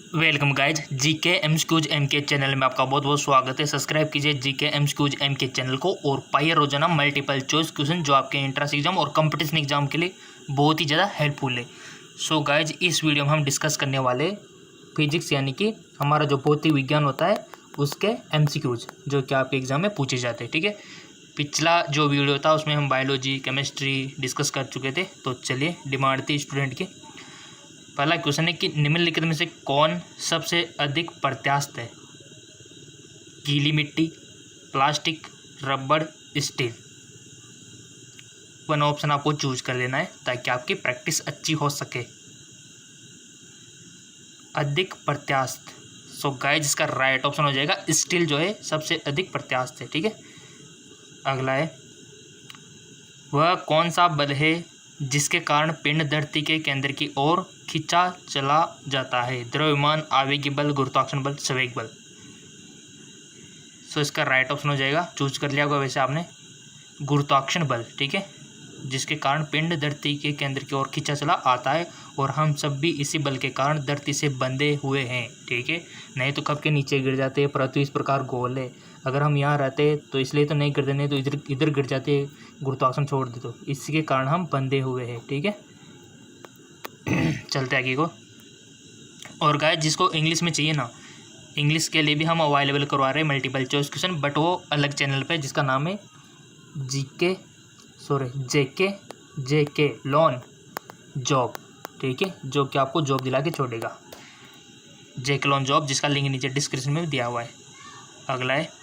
Welcome guys GK MCQs MK channel में आपका बहुत बहुत स्वागत है। सब्सक्राइब कीजिए जीके एमसीक्यूज एमके चैनल को और पाइए रोजाना मल्टीपल चॉइस क्वेश्चन जो आपके एंट्रेंस एग्जाम और कंपटीशन एग्जाम के लिए बहुत ही ज़्यादा हेल्पफुल है। सो गाइज इस वीडियो में हम डिस्कस करने वाले फिजिक्स यानी कि हमारा जो भौतिक विज्ञान होता है उसके एमसीक्यूज जो कि आपके एग्जाम में पूछे जाते हैं। ठीक है, पिछला जो वीडियो था उसमें हम बायोलॉजी केमिस्ट्री डिस्कस कर चुके थे। तो चलिए, डिमांड थी स्टूडेंट की। पहला क्वेश्चन है कि निम्नलिखित में से कौन सबसे अधिक प्रत्यास्थ है? गीली मिट्टी, प्लास्टिक, रबड़, स्टील। वन ऑप्शन आपको चूज कर लेना है ताकि आपकी प्रैक्टिस अच्छी हो सके। अधिक प्रत्यास्थ, सो गाइस इसका राइट ऑप्शन हो जाएगा स्टील जो है सबसे अधिक प्रत्यास्थ है। ठीक है, अगला है वह कौन सा बल है जिसके कारण पिंड धरती के केंद्र की ओर खींचा चला जाता है? द्रव्यमान, आवेगी बल, गुरुत्वाकर्षण बल, संवेग बल। सो इसका राइट ऑप्शन हो जाएगा, चूज कर लिया होगा वैसे आपने, गुरुत्वाकर्षण बल। ठीक है, जिसके कारण पिंड धरती के केंद्र की ओर खींचा चला आता है और हम सब भी इसी बल के कारण धरती से बंधे हुए हैं। ठीक है, नहीं तो कब के नीचे गिर जाते हैं। पृथ्वी इस प्रकार गोल है, अगर हम यहाँ रहते तो इसलिए तो नहीं गिरते, नहीं तो इधर गिर जाते, गुरुत्वाकर्षण छोड़ दे तो इसी के कारण हम बंधे हुए हैं। ठीक है, चलते आगे को। और गाइस जिसको इंग्लिश में चाहिए ना, इंग्लिश के लिए भी हम अवेलेबल करवा रहे हैं मल्टीपल चॉइस क्वेश्चन, बट वो अलग चैनल पे जिसका नाम है जेके लॉन जॉब। ठीक है, जो कि आपको जॉब दिला के छोड़ेगा, जेके लॉन जॉब, जिसका लिंक नीचे डिस्क्रिप्शन में दिया हुआ है। अगला है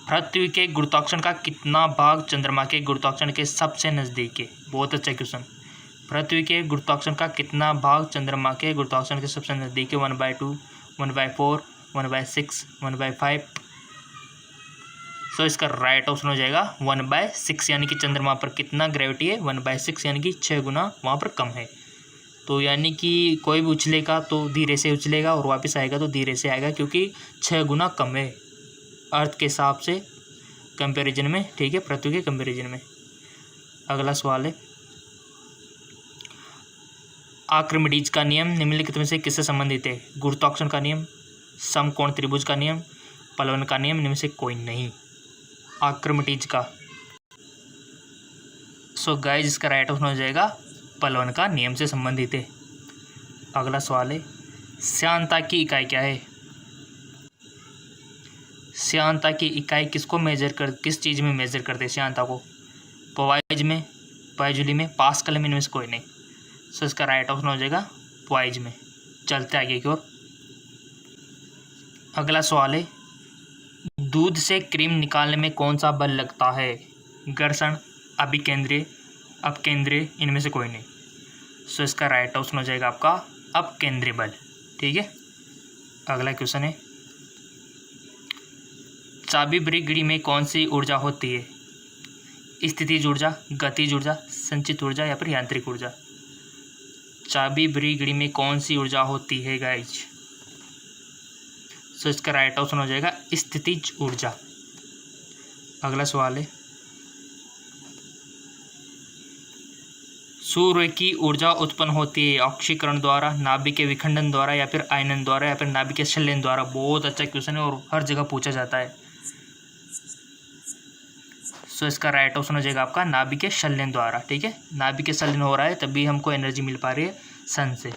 पृथ्वी के गुरुत्वाकर्षण का कितना भाग चंद्रमा के गुरुत्वाकर्षण के सबसे नज़दीक है? बहुत अच्छा क्वेश्चन। पृथ्वी के गुरुत्वाकर्षण का कितना भाग चंद्रमा के गुरुत्वाकर्षण के सबसे नज़दीक है? 1/2, 1/4, 1/6, 1/5। सो इसका राइट ऑप्शन हो जाएगा 1/6, यानी कि चंद्रमा पर कितना ग्रेविटी है? 1/6, यानी कि 6 गुना वहाँ पर कम है। तो यानी कि कोई भी उछलेगा तो धीरे से उछलेगा और वापस आएगा तो धीरे से आएगा, क्योंकि 6 गुना कम है अर्थ के हिसाब से कंपैरिजन में। ठीक है, पृथ्वी के कंपैरिजन में। अगला सवाल है आर्किमिडीज का नियम निम्नलिखित में से किससे संबंधित है? गुरुत्वाकर्षण का नियम, समकोण त्रिभुज का नियम, पलवन का नियम, इनमें से कोई नहीं। आर्किमिडीज का। सो गाइस इसका राइट ऑप्शन हो जाएगा पलवन का नियम से संबंधित है। अगला सवाल है श्यानता की इकाई क्या है? श्यानता की इकाई किसको किस चीज़ में मेजर करते हैं श्यानता को? पॉइज में, पाइजूली में, पास्कल में, इनमें से कोई नहीं। सो इसका राइट ऑप्शन हो जाएगा पॉइज में। चलते आगे की ओर। अगला सवाल है दूध से क्रीम निकालने में कौन सा बल लगता है? घर्षण, अभिकेंद्रीय, अपकेंद्रीय, इनमें से कोई नहीं। सो इसका राइट ऑप्शन हो जाएगा आपका अपकेंद्रीय बल। ठीक है, अगला क्वेश्चन है चाबी ब्रिगेड में कौन सी ऊर्जा होती है? स्थितिज ऊर्जा, गतिज ऊर्जा, संचित ऊर्जा या फिर यांत्रिक ऊर्जा। चाबी ब्रिगेड में कौन सी ऊर्जा होती है गाइज? सो इसका राइट ऑप्शन हो जाएगा स्थितिज ऊर्जा। अगला सवाल है सूर्य की ऊर्जा उत्पन्न होती है ऑक्सीकरण द्वारा, नाभिक के विखंडन द्वारा या फिर आयनन द्वारा या फिर नाभिक के संलयन द्वारा। बहुत अच्छा क्वेश्चन है और हर जगह पूछा जाता है। सो इसका राइट ऑप्शन हो जाएगा आपका नाभिक के संलयन द्वारा। ठीक है, नाभिक के संलयन हो रहा है तभी हमको एनर्जी मिल पा रही है सन से,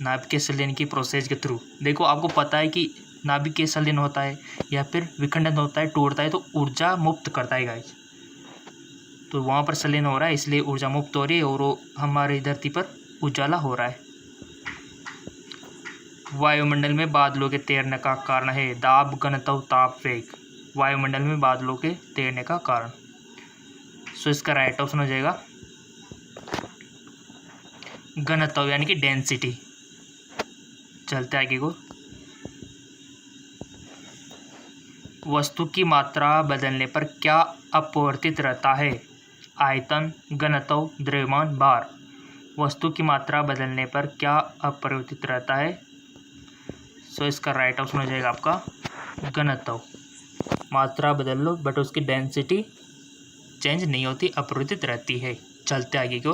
नाभिक के संलयन की प्रोसेस के थ्रू। देखो आपको पता है कि नाभिक के संलयन होता है या फिर विखंडन होता है, टूटता है तो ऊर्जा मुक्त करता है गाइस। तो वहाँ पर संलयन हो रहा है इसलिए ऊर्जा मुक्त हो रही है और वो हमारी धरती पर उजाला हो रहा है। वायुमंडल में बादलों के तैरने का कारण है दाब, घनत्व, ताप, वेग। वायुमंडल में बादलों के तैरने का कारण। सो इसका राइट ऑप्शन हो जाएगा घनत्व यानी कि डेंसिटी। चलते आगे को। वस्तु की मात्रा बदलने पर क्या अपरिवर्तित रहता है? आयतन, घनत्व, द्रव्यमान, भार। वस्तु की मात्रा बदलने पर क्या अपरिवर्तित रहता है? सो इसका राइट ऑप्शन हो जाएगा आपका घनत्व। मात्रा बदल लो बट उसकी डेंसिटी चेंज नहीं होती, अपरिवर्तित रहती है। चलते आगे को।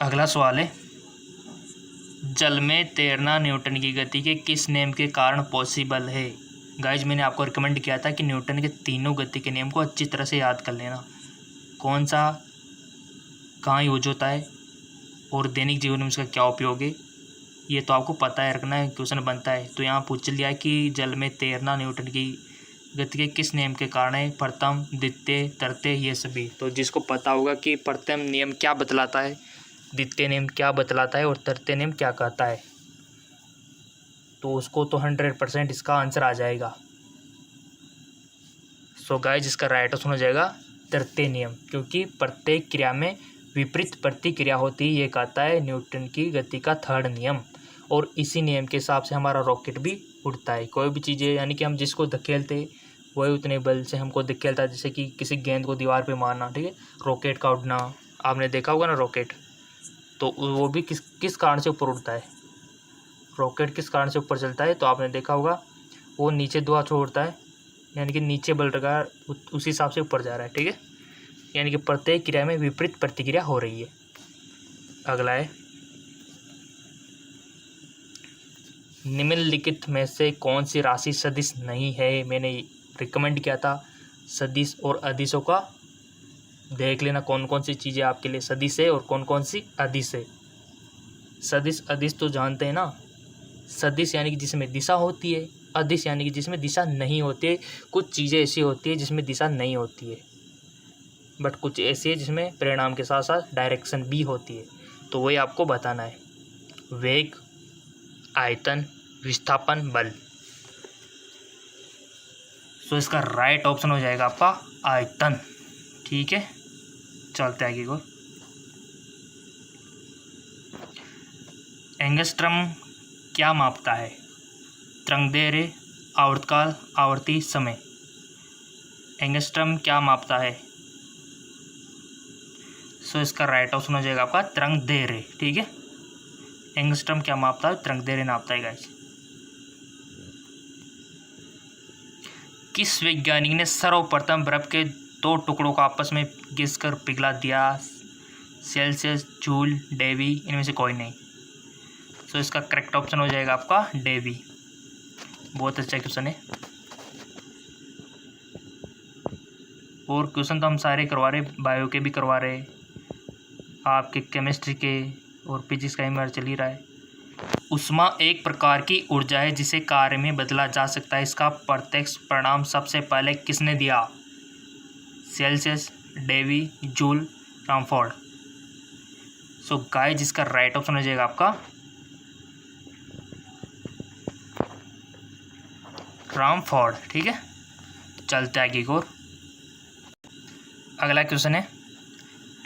अगला सवाल है जल में तैरना न्यूटन की गति के किस नियम के कारण पॉसिबल है। गाइज मैंने आपको रिकमेंड किया था कि न्यूटन के तीनों गति के नियम को अच्छी तरह से याद कर लेना, कौन सा कहाँ यूज होता है और दैनिक जीवन में इसका क्या उपयोग है, ये तो आपको पता है, रखना है, क्वेश्चन बनता है। तो यहाँ पूछ लिया कि जल में तैरना न्यूटन की गति के किस नियम के कारण है, प्रथम, द्वितीय, तृतीय, ये सभी। तो जिसको पता होगा कि प्रथम नियम क्या बतलाता है, द्वितीय नियम क्या बतलाता है और तृतीय नियम क्या कहता है, तो उसको तो 100% इसका आंसर आ जाएगा। सो गाइस इसका राइट ऑप्शन हो जाएगा तृतीय नियम, क्योंकि प्रत्येक क्रिया में विपरीत प्रतिक्रिया होती है, ये कहता है न्यूटन की गति का थर्ड नियम। और इसी नियम के हिसाब से हमारा रॉकेट भी उड़ता है। कोई भी चीज़ें यानी कि हम जिसको धकेलते वही उतने बल से हमको धकेलता है, जैसे कि किसी गेंद को दीवार पे मारना, ठीक है। रॉकेट का उड़ना आपने देखा होगा ना, रॉकेट तो वो भी किस कारण से ऊपर उड़ता है, रॉकेट किस कारण से ऊपर चलता है, तो आपने देखा होगा वो नीचे धुआं छोड़ता है, यानी कि नीचे बल लगा उसी हिसाब से ऊपर जा रहा है, ठीक है। यानी कि प्रत्येक क्रिया में विपरीत प्रतिक्रिया हो रही है। अगला है, निम्नलिखित में से कौन सी राशि सदिश नहीं है। मैंने रिकमेंड किया था सदिश और अदिशों का, देख लेना कौन कौन सी चीज़ें आपके लिए सदिश है और कौन कौन सी अदिश है। सदिश अदिश तो जानते हैं ना, सदिश यानी कि जिसमें दिशा होती है, अदिश यानी कि जिसमें दिशा नहीं होती है। कुछ चीज़ें ऐसी होती है जिसमें दिशा नहीं होती है, बट कुछ ऐसी है जिसमें परिणाम के साथ साथ डायरेक्शन भी होती है, तो वही आपको बताना है। वेग, आयतन, विस्थापन, बल। सो इसका राइट ऑप्शन हो जाएगा आपका आयतन, ठीक है। चलते आगे को, एंगस्ट्रम क्या मापता है। तरंगदैर्घ्य, आवर्तकाल, आवर्ती, समय। एंगस्ट्रम क्या मापता है, सो इसका राइट ऑप्शन हो जाएगा आपका तरंगदैर्घ्य, ठीक है। एंगस्ट्रम क्या मापता है, तरंगदैर्घ्य नापता है गाइस। किस वैज्ञानिक ने सर्वप्रथम बर्फ के 2 टुकड़ों को आपस में घिसकर पिघला दिया। सेल्सियस, जूल, डेवी, इनमें से कोई नहीं। सो इसका करेक्ट ऑप्शन हो जाएगा आपका डेवी। बहुत अच्छा क्वेश्चन है, और क्वेश्चन तो हम सारे करवा रहे, बायो के भी करवा रहे, आपके केमिस्ट्री के और फिजिक्स का ही चल ही रहा है। उष्मा एक प्रकार की ऊर्जा है जिसे कार्य में बदला जा सकता है। इसका प्रत्यक्ष परिणाम सबसे पहले किसने दिया। Celsius, Davy, Joule, Rumford. So guys जिसका राइट ऑप्शन हो जाएगा आपका रामफोर्ड, ठीक है। चलते आगे की ओर। अगला क्वेश्चन है,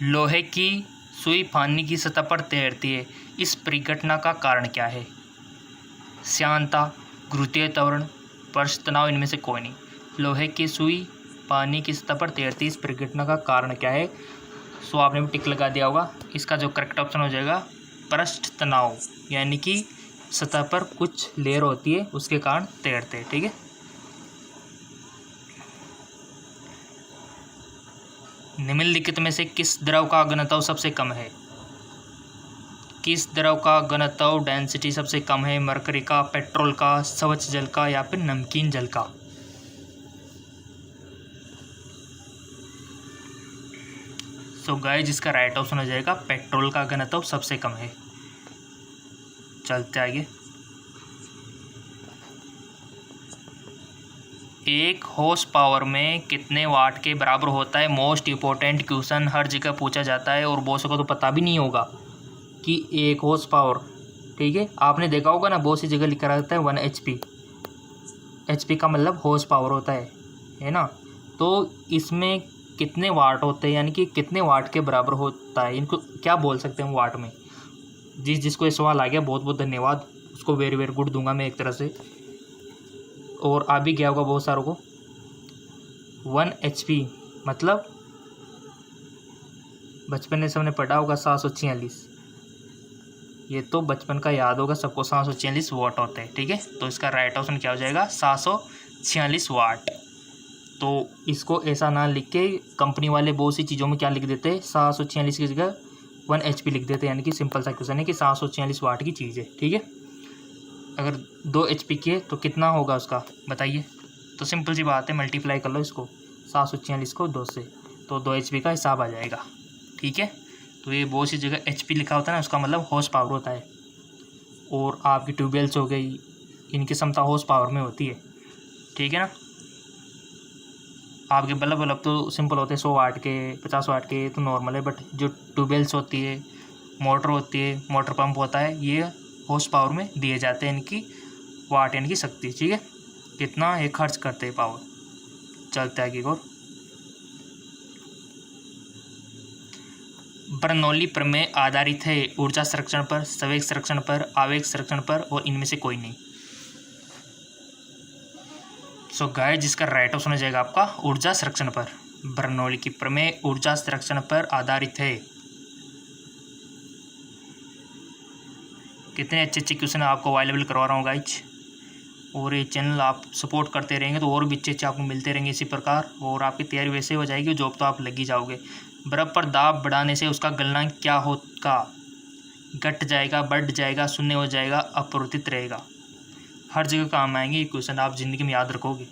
लोहे की सुई पानी की सतह पर तैरती है, इस परिघटना का कारण क्या है। श्यानता, गुरुत्वीय त्वरण, पृष्ठ तनाव, इनमें से कोई नहीं। लोहे की सुई पानी की सतह पर तैरती है, इस परिघटना का कारण क्या है। सो आपने भी टिक लगा दिया होगा। इसका जो करेक्ट ऑप्शन हो जाएगा पृष्ठ तनाव, यानी कि सतह पर कुछ लेयर होती है उसके कारण तैरते हैं, ठीक है। निम्नलिखित में से किस द्रव का घनत्व सबसे कम है। किस द्रव का घनत्व डेंसिटी सबसे कम है। मरकरी का, पेट्रोल का, स्वच्छ जल का, या फिर नमकीन जल का। सो गाइस जिसका राइट ऑप्शन हो जाएगा पेट्रोल का घनत्व सबसे कम है। चलते आगे। एक हॉर्स पावर में कितने वाट के बराबर होता है। मोस्ट इम्पोर्टेंट क्वेश्चन, हर जगह पूछा जाता है और बहुत को तो पता भी नहीं होगा कि एक हॉर्स पावर, ठीक है। आपने देखा होगा ना, बहुत सी जगह लिखा रहता है 1 HP। HP का मतलब हॉर्स पावर होता है ना। तो इसमें कितने वाट होते हैं, यानी कि कितने वाट के बराबर होता है, इनको क्या बोल सकते हैं वाट में। जिसको ये सवाल आ गया बहुत बहुत धन्यवाद, उसको वेरी वेरी गुड दूंगा मैं एक तरह से, और आ भी गया होगा बहुत सारों को। 1 HP मतलब बचपन में सबने पढ़ा होगा 746, ये तो बचपन का याद होगा सबको, 746 वाट होते हैं, ठीक है। तो इसका राइट ऑप्शन क्या हो जाएगा 746 वाट। तो इसको ऐसा ना लिख के कंपनी वाले बहुत सी चीज़ों में क्या लिख देते हैं 746 की जगह 1 HP लिख देते हैं, यानी कि सिंपल सा क्वेश्चन है कि 746 वाट की चीज़ है, ठीक है। अगर 2 HP की है तो कितना होगा उसका बताइए। तो सिंपल सी बात है, मल्टीप्लाई कर लो इसको 746 को 2 से, तो 2 HP का हिसाब आ जाएगा, ठीक है। तो ये बहुत सी जगह HP लिखा होता है ना, उसका मतलब हॉर्स पावर होता है। और आपकी ट्यूबवेल्स हो गई, इनकी क्षमता हॉर्स पावर में होती है, ठीक है ना। आपके बल्ब तो सिंपल होते हैं 100 वाट के, 50 वाट के, तो नॉर्मल है। बट जो ट्यूबवेल्स होती है, मोटर होती है, मोटर पंप होता है, ये हॉर्स पावर में दिए जाते हैं इनकी वाट, यानी कि शक्ति, ठीक है। कितना ये खर्च करते हैं पावर। चलते आगे और बर्नौली प्रमेय आधारित है ऊर्जा संरक्षण पर, संवेग संरक्षण पर, आवेग संरक्षण पर, और इनमें से कोई नहीं। सो गाइस, जिसका राइट ऑप्शन हो जाएगा आपका ऊर्जा संरक्षण पर। बर्नौली की प्रमेय ऊर्जा संरक्षण पर आधारित है। कितने अच्छे अच्छे क्वेश्चन आपको अवेलेबल करवा रहा हूँ गाइस, और ये चैनल आप सपोर्ट करते रहेंगे तो और भी अच्छे अच्छे आपको मिलते रहेंगे इसी प्रकार, और आपकी तैयारी वैसे हो जाएगी, जॉब तो आप लग ही जाओगे। बर्फ पर दाब बढ़ाने से उसका गलनांक क्या होगा? घट जाएगा, बढ़ जाएगा, शून्य हो जाएगा, अपरिवर्तित रहेगा। हर जगह काम आएंगे ये क्वेश्चन, आप ज़िंदगी में याद रखोगे,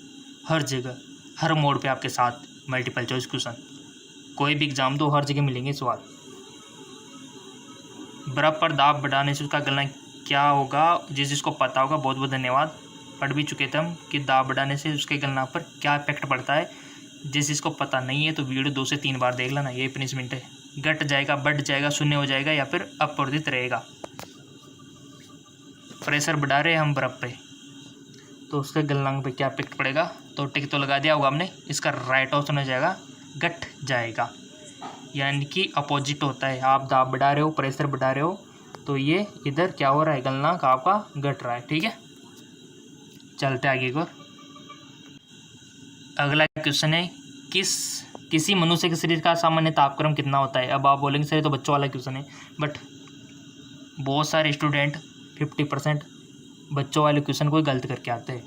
हर जगह, हर मोड़ पे आपके साथ मल्टीपल चॉइस क्वेश्चन। कोई भी एग्जाम दो, हर जगह मिलेंगे सवाल। बर्फ पर दाब बढ़ाने से उसका गलनांक क्या होगा? जिसको पता होगा बहुत बहुत धन्यवाद। पढ़ भी चुके थे हम कि दाब बढ़ाने से उसके गलनांक पर क्या इफेक्ट पड़ता है। जिसको पता नहीं है तो वीडियो 2 से 3 बार देख लेना, ये पनिशमेंट है। घट जाएगा, बढ़ जाएगा, शून्य हो जाएगा, या फिर अपरिवर्तित रहेगा। प्रेशर बढ़ा रहे हैं हम बर्फ पे, तो उसके गलनांक पे क्या इफेक्ट पड़ेगा? तो टिक तो लगा दिया होगा हमने। इसका राइट ऑप्शन हो जाएगा घट जाएगा, यानी कि अपोजिट होता है। आप दाब बढ़ा रहे हो, प्रेशर बढ़ा रहे हो, तो ये इधर क्या हो रहा है, गलनांक आपका घट रहा है, ठीक है। चलते आगे को। अगला क्वेश्चन है, किसी मनुष्य के शरीर का सामान्य तापक्रम कितना होता है? अब आप बोलेंगे सर ये तो बच्चों वाला क्वेश्चन है, बट बहुत सारे स्टूडेंट 50% बच्चों वाले क्वेश्चन को ही गलत करके आते हैं।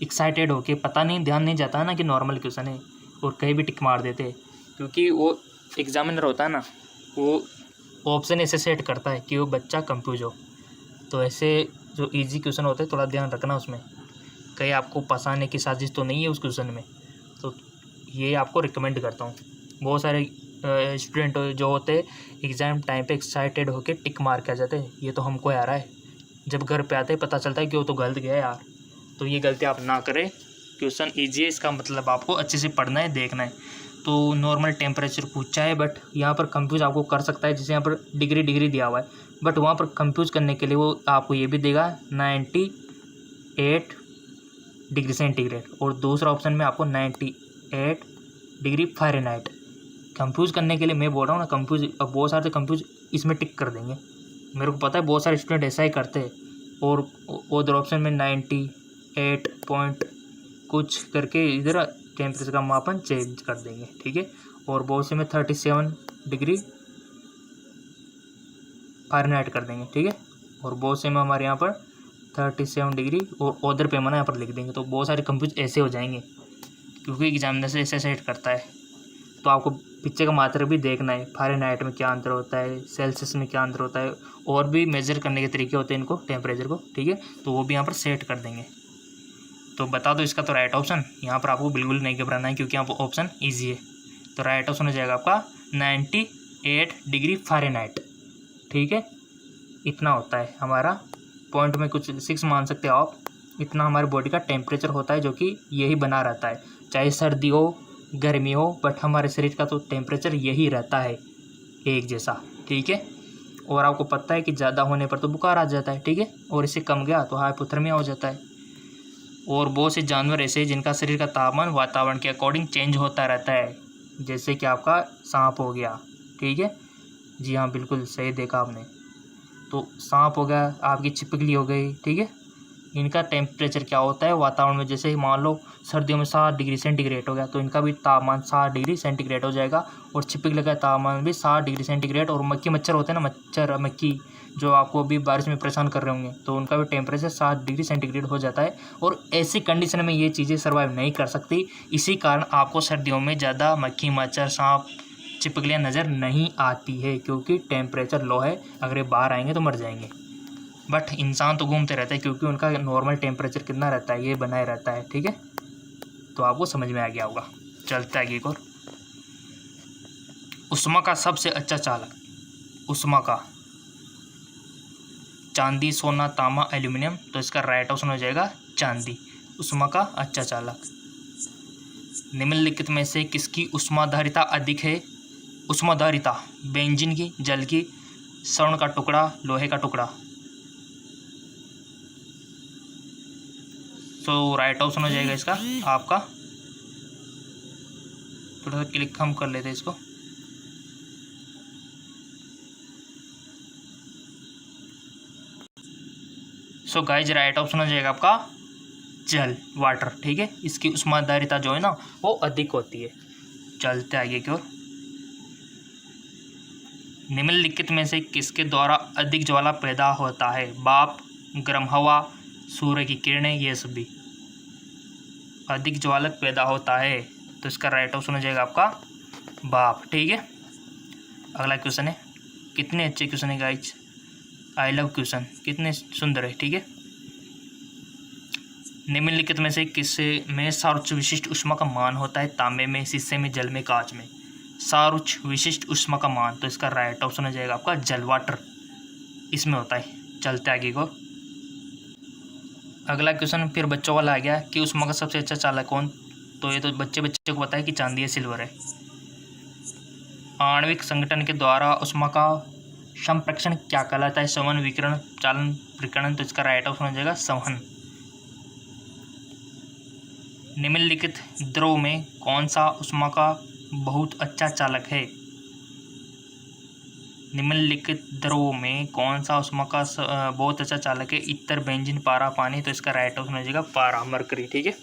एक्साइटेड होके, पता नहीं, ध्यान नहीं जाता है ना कि नॉर्मल क्वेश्चन है, और कहीं भी टिक मार देते हैं। क्योंकि वो एग्जामिनर होता है ना, वो ऑप्शन ऐसे सेट करता है कि वो बच्चा कंफ्यूज हो। तो ऐसे जो इजी क्वेश्चन होते हैं थोड़ा ध्यान रखना उसमें, कहीं आपको फंसाने की साजिश तो नहीं है उस क्वेश्चन में। तो ये आपको रिकमेंड करता हूँ। बहुत सारे स्टूडेंट जो होते हैं एग्ज़ाम टाइम पे एक्साइटेड होके टिक मार के आ जाते हैं, ये तो हमको आ रहा है। जब घर पे आते हैं पता चलता है कि वो तो गलत गया यार। तो ये गलती आप ना करें। क्वेश्चन ईजी है, इसका मतलब आपको अच्छे से पढ़ना है, देखना है। तो नॉर्मल टेम्परेचर पूछा है, बट यहाँ पर कंफ्यूज आपको कर सकता है। जैसे यहाँ पर डिग्री दिया हुआ है, बट वहाँ पर कंफ्यूज करने के लिए वो आपको ये भी देगा 98 डिग्री सेंटीग्रेड, और दूसरा ऑप्शन में आपको 98 डिग्री फ़ारेनहाइट। कंफ्यूज करने के लिए मैं बोल रहा हूँ ना, कंफ्यूज। अब बहुत सारे कंफ्यूज इसमें टिक कर देंगे, मेरे को पता है बहुत सारे स्टूडेंट ऐसा ही करते हैं। और उधर ऑप्शन में 98 पॉइंट कुछ करके इधर टेम्परेचर का मापन चेंज कर देंगे, ठीक है। और बहुत से में 37 डिग्री फ़ारेनहाइट कर देंगे, ठीक है। और बहुत से में हमारे यहाँ पर 37 डिग्री और उधर पैमाना यहाँ पर लिख देंगे। तो बहुत सारे कंफ्यूज ऐसे हो जाएंगे, क्योंकि एग्जामिनर से ऐसे सेट करता है। तो आपको पीछे का मात्रा भी देखना है, फ़ारेनहाइट में क्या अंतर होता है, सेल्सियस में क्या अंतर होता है, और भी मेजर करने के तरीके होते हैं इनको, टेम्परेचर को, ठीक है। तो वो भी यहाँ पर सेट कर देंगे। तो बता दो इसका तो राइट ऑप्शन। यहाँ पर आपको बिल्कुल नहीं घबराना है, क्योंकि यहाँ पर ऑप्शन ईजी है। तो राइट ऑप्शन हो जाएगा आपका 98 डिग्री फ़ारेनहाइट, ठीक है। इतना होता है हमारा, पॉइंट में कुछ 6 मान सकते हो आप। इतना हमारे बॉडी का टेम्परेचर होता है, जो कि यही बना रहता है, चाहे सर्दी हो गर्मी हो, बट हमारे शरीर का तो टेम्परेचर यही रहता है, एक जैसा, ठीक है। और आपको पता है कि ज़्यादा होने पर तो बुखार आ जाता है, ठीक है, और इससे कम गया तो हाइपोथर्मिया हो जाता है। और बहुत से जानवर ऐसे हैं जिनका शरीर का तापमान वातावरण के अकॉर्डिंग चेंज होता रहता है, जैसे कि आपका सांप हो गया, ठीक है। जी हाँ, बिल्कुल सही देखा आपने। तो सांप हो गया, आपकी छिपकली हो गई, ठीक है। इनका टेम्परेचर क्या होता है वातावरण में, जैसे मान लो सर्दियों में 7 डिग्री सेंटीग्रेड हो गया, तो इनका भी तापमान 7 डिग्री सेंटीग्रेड हो जाएगा। और छिपकली का तापमान भी 7 डिग्री सेंटीग्रेड। और मक्खी मच्छर होते हैं ना, मच्छर मक्खी जो आपको अभी बारिश में परेशान कर रहे होंगे, तो उनका भी टेम्परेचर 7 डिग्री सेंटीग्रेड हो जाता है। और ऐसी कंडीशन में ये चीज़ें सर्वाइव नहीं कर सकती। इसी कारण आपको सर्दियों में ज़्यादा मक्खी मच्छर सांप छिपकलियाँ नज़र नहीं आती है क्योंकि टेम्परेचर लो है, अगर ये बाहर आएंगे तो मर जाएंगे। बट इंसान तो घूमते रहते हैं क्योंकि उनका नॉर्मल टेम्परेचर कितना रहता है, ये बनाए रहता है। ठीक है, तो आपको समझ में आ गया होगा। चलता है एक और। उष्मा का सबसे अच्छा चालक, उष्मा का चांदी, सोना, तांबा, एल्यूमिनियम, तो इसका राइट ऑप्शन हो जाएगा चांदी, उष्मा का अच्छा चालक। निम्नलिखित में से किसकी उष्माधारिता अधिक है? उष्माधारिता बेंजीन की, जल की, स्वर्ण का टुकड़ा, लोहे का टुकड़ा। सो राइट ऑप्शन हो जाएगा इसका आपका, थोड़ा सा क्लिक हम कर लेते हैं इसको। सो गाइज राइट ऑप्शन हो जाएगा आपका जल, वाटर। ठीक है, इसकी उष्माधारिता जो है ना वो अधिक होती है। चलते आगे की ओर। निम्नलिखित में से किसके द्वारा अधिक ज्वाला पैदा होता है? भाप, गर्म हवा, सूर्य की किरणें, ये सभी। अधिक ज्वालक पैदा होता है तो इसका राइट ऑप्शन हो जाएगा आपका भाप। ठीक है, अगला क्वेश्चन है, कितने अच्छे क्वेश्चन है गाइज, आई लव क्वेश्चन, कितने सुंदर है। ठीक है, निम्नलिखित में से किससे में सर्वोच्च विशिष्ट ऊष्मा का मान होता है? तांबे में, शीशे में, जल में, कांच में। सर्वोच्च विशिष्ट ऊष्मा का मान, तो इसका राइट ऑप्शन हो जाएगा आपका जल, वाटर, इसमें होता है। चलते आगे को। अगला क्वेश्चन फिर बच्चों वाला आ गया कि ऊष्मा का सबसे अच्छा चालक कौन? तो ये तो बच्चे को पता है कि चांदी है, सिल्वर है। आणविक संगठन के द्वारा ऊष्मा का संप्रेक्षण क्या कहलाता है? संवहन, विकिरण, चालन, विकिरण, तो इसका राइट ऑप्शन हो जाएगा संवहन। निम्नलिखित द्रव में कौन सा ऊष्मा का बहुत अच्छा चालक है? निम्नलिखित द्रव में कौन सा ऊष्मा का बहुत अच्छा चालक है? इत्र, बेंजीन, पारा, पानी, तो इसका राइट ऑप्शन हो जाएगा पारा, मरकरी। ठीक है,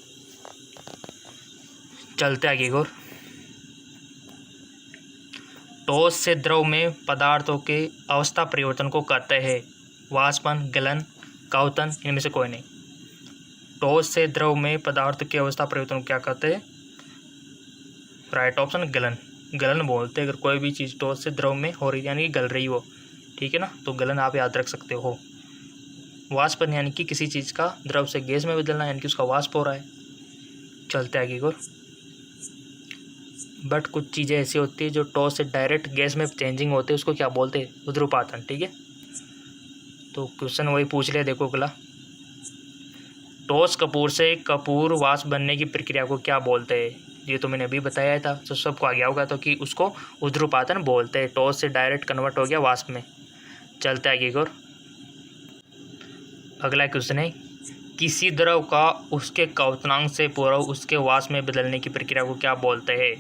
चलते आगे और। ठोस से द्रव में पदार्थों के अवस्था परिवर्तन को कहते हैं? वाष्पन, गलन, क्वथन, इनमें से कोई नहीं। ठोस से द्रव में पदार्थ की अवस्था परिवर्तन को क्या कहते हैं? राइट ऑप्शन गलन, गलन बोलते हैं अगर कोई भी चीज़ ठोस से द्रव में हो रही यानी गल रही हो। ठीक है ना, तो गलन आप याद रख सकते हो। वाष्पन यानी कि किसी चीज़ का द्रव से गैस में बदलना, यानी कि उसका वाष्प हो रहा है। चलते आगे और। बट कुछ चीज़ें ऐसी होती है जो ठोस से डायरेक्ट गैस में चेंजिंग होते हैं, उसको क्या बोलते हैं? ऊर्ध्वपातन। ठीक है, तो क्वेश्चन वही पूछ लिया, देखो अगला। ठोस कपूर से कपूर वाष्प बनने की प्रक्रिया को क्या बोलते हैं? ये तो मैंने अभी बताया था, तो सबको आ गया होगा, तो कि उसको ऊर्ध्वपातन बोलते हैं। ठोस से डायरेक्ट कन्वर्ट हो गया वाष्प में। चलते आगे और। अगला क्वेश्चन है, किसी द्रव का उसके क्वथनांक से पूर्व उसके वाष्प में बदलने की प्रक्रिया को क्या बोलते हैं?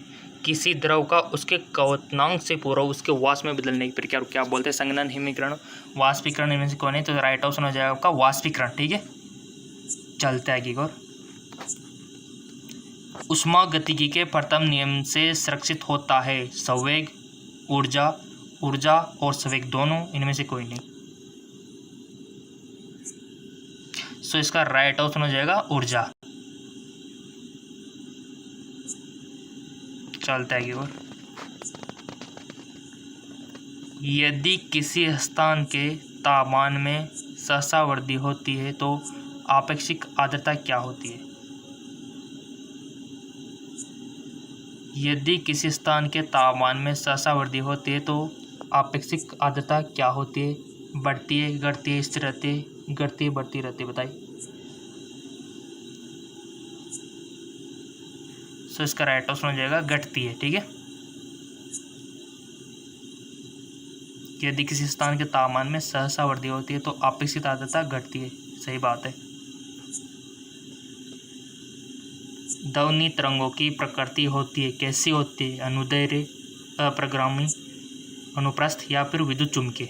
किसी द्रव का उसके क्वथनांक से पूर्व उसके वाष्प में बदलने की प्रक्रिया को क्या बोलते हैं? संघनन, हिमीकरण, वाष्पीकरण, इनमें से कौन है? तो राइट ऑप्शन हो जाएगा आपका वाष्पीकरण। ठीक है, चलते आगे और। ऊष्मा गतिकी के प्रथम नियम से संरक्षित होता है? संवेग, ऊर्जा और संवेग दोनों, इनमें से कोई नहीं। सो इसका राइट ऑप्शन हो जाएगा ऊर्जा। चलता है और। यदि किसी स्थान के तापमान में सहसा वृद्धि होती है तो आपेक्षिक आर्द्रता क्या होती है? यदि किसी स्थान के तापमान में सहसा वृद्धि होती है तो आपेक्षिक आर्द्रता क्या होती है? बढ़ती है, घटती है, स्थिर रहती है, घटती है, बढ़ती रहती है, बताइए। सो इसका राइट ऑप्शन हो जाएगा घटती है। ठीक है, यदि किसी स्थान के तापमान में सहसा वृद्धि होती है तो आपेक्षिक आर्द्रता घटती है, सही बात है। ध्वनि तरंगों की प्रकृति होती है, कैसी होती है? अनुदैर्घ्य, अप्रगामी, अनुप्रस्थ या फिर विद्युत चुम्बकीय।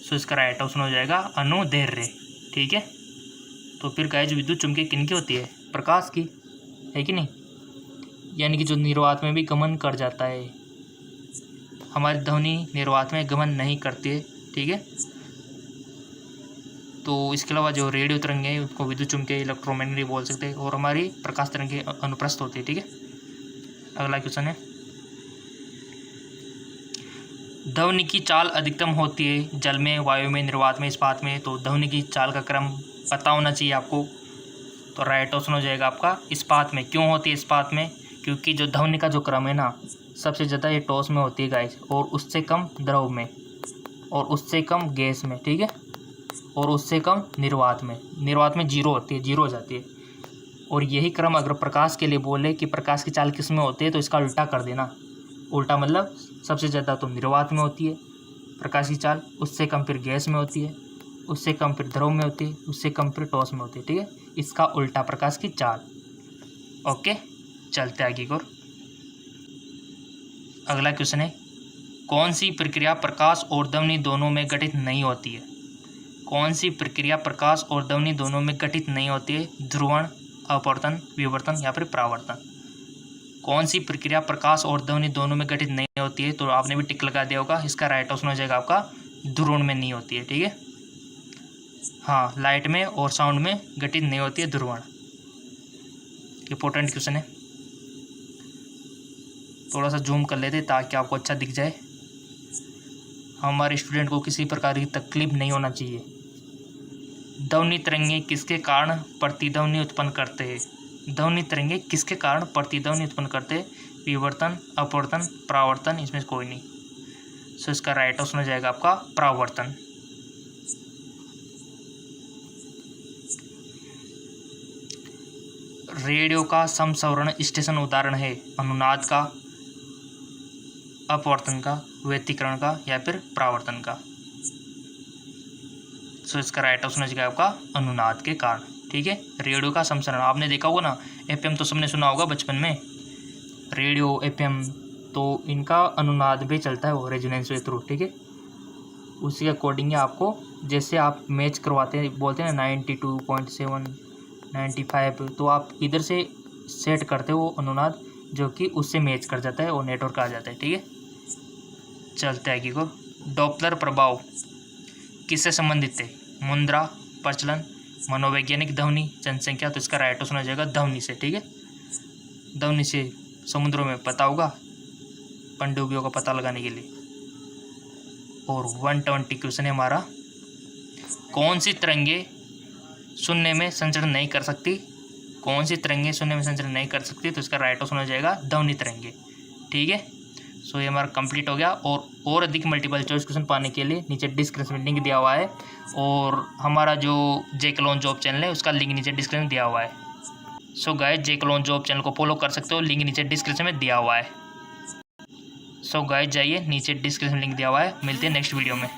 सो इसका राइट ऑप्शन हो जाएगा अनुदैर्घ्य। ठीक है, तो फिर गाइस विद्युत चुम्बकीय किनकी होती है? प्रकाश की, है कि नहीं? यानी कि जो निर्वात में भी गमन कर जाता है। हमारी ध्वनि निर्वात में गमन नहीं करती है। ठीक है, तो इसके अलावा जो रेडियो तरंगे हैं उसको विद्युत चुम्बकीय, इलेक्ट्रोमैग्नेटिक बोल सकते हैं, और हमारी प्रकाश तरंगे अनुप्रस्थ होती है। ठीक है, अगला क्वेश्चन है, ध्वनि की चाल अधिकतम होती है जल में, वायु में, निर्वात में, इस्पात में। तो ध्वनि की चाल का क्रम पता होना चाहिए आपको। तो राइट ऑप्शन हो जाएगा आपका इस्पात में। क्यों होती है इस्पात में? क्योंकि जो ध्वनि का जो क्रम है ना, सबसे ज़्यादा ये टॉस में होती है गाइस, और उससे कम द्रव में, और उससे कम गैस में, ठीक है, और उससे कम निर्वात में। निर्वात में जीरो होती है, जीरो हो जाती है। और यही क्रम अगर प्रकाश के लिए बोले कि प्रकाश की चाल किस में होती है, तो इसका उल्टा कर देना। उल्टा मतलब सबसे ज़्यादा तो निर्वात में होती है प्रकाश की चाल, उससे कम फिर गैस में होती है, उससे कम फिर द्रव में होती है, उससे कम फिर ठोस में होती है, ठीक है। इसका उल्टा प्रकाश की चाल। ओके, चलते आगे की ओर। अगला क्वेश्चन है, कौन सी प्रक्रिया प्रकाश और ध्वनि दोनों में घटित नहीं होती है? कौन सी प्रक्रिया प्रकाश और ध्वनि दोनों में घटित नहीं होती है? ध्रुवण, अपवर्तन, विवर्तन या फिर परावर्तन। कौन सी प्रक्रिया प्रकाश और ध्वनि दोनों में घटित नहीं होती है? तो आपने भी टिक लगा दिया होगा। इसका राइट ऑप्शन हो जाएगा आपका ध्रुवण में नहीं होती है, ठीक है। हाँ, लाइट में और साउंड में घटित नहीं होती है ध्रुवण। इंपॉर्टेंट क्वेश्चन है, थोड़ा सा जूम कर लेते ताकि आपको अच्छा दिख जाए। हमारे स्टूडेंट को किसी प्रकार की तकलीफ नहीं होना चाहिए। ध्वनि तरंगे किसके कारण प्रतिध्वनि उत्पन्न करते हैं? ध्वनि तरंगे किसके कारण प्रतिध्वनि उत्पन्न करते हैं? विवर्तन, अपवर्तन, परावर्तन, इसमें कोई नहीं। सो इसका राइट ऑप्शन हो जाएगा आपका परावर्तन। रेडियो का समसवर्ण स्टेशन उदाहरण है अनुनाद का, अपवर्तन का, व्यतिकरण का या फिर परावर्तन का। सो इसका राइट ऑप्शन हो जाएगा आपका अनुनाद के कारण, ठीक है। रेडियो का समसरण आपने देखा होगा ना, एफएम तो सबने सुना होगा बचपन में, रेडियो, एफएम, तो इनका अनुनाद भी चलता है वो रेजोनेंस के थ्रू, ठीक है। उसी के अकॉर्डिंग आपको, जैसे आप मैच करवाते हैं, बोलते हैं 92.7, 95, तो आप इधर से सेट करते हो वो अनुनाद, जो कि उससे मैच कर जाता है और नेटवर्क आ जाता है, ठीक है। चलते आगे को। डॉपलर प्रभाव किससे संबंधित है? मुद्रा, प्रचलन, मनोवैज्ञानिक, ध्वनि, जनसंख्या। तो इसका राइट ऑप्शन हो जाएगा ध्वनि से, ठीक है। ध्वनि से समुद्रों में पता होगा पनडुब्बियों का पता लगाने के लिए। और 120 क्वेश्चन है हमारा, कौन सी तरंगे शून्य में संचरण नहीं कर सकती? कौन सी तरंगे शून्य में संचरण नहीं कर सकती? तो इसका राइट ऑप्शन हो जाएगा ध्वनि तरंगे, ठीक है। सो ये हमारा कंप्लीट हो गया। और अधिक मल्टीपल चॉइस क्वेश्चन पाने के लिए नीचे डिस्क्रिप्शन में लिंक दिया हुआ है, और हमारा जो जेक्लोन जॉब चैनल है उसका लिंक नीचे डिस्क्रिप्शन में दिया हुआ है। सो गाइस, जेक्लोन जॉब चैनल को फॉलो कर सकते हो, लिंक नीचे डिस्क्रिप्शन में दिया हुआ है। सो गाइस, जाइए, नीचे डिस्क्रिप्शन में लिंक दिया हुआ है। मिलते हैं नेक्स्ट वीडियो में।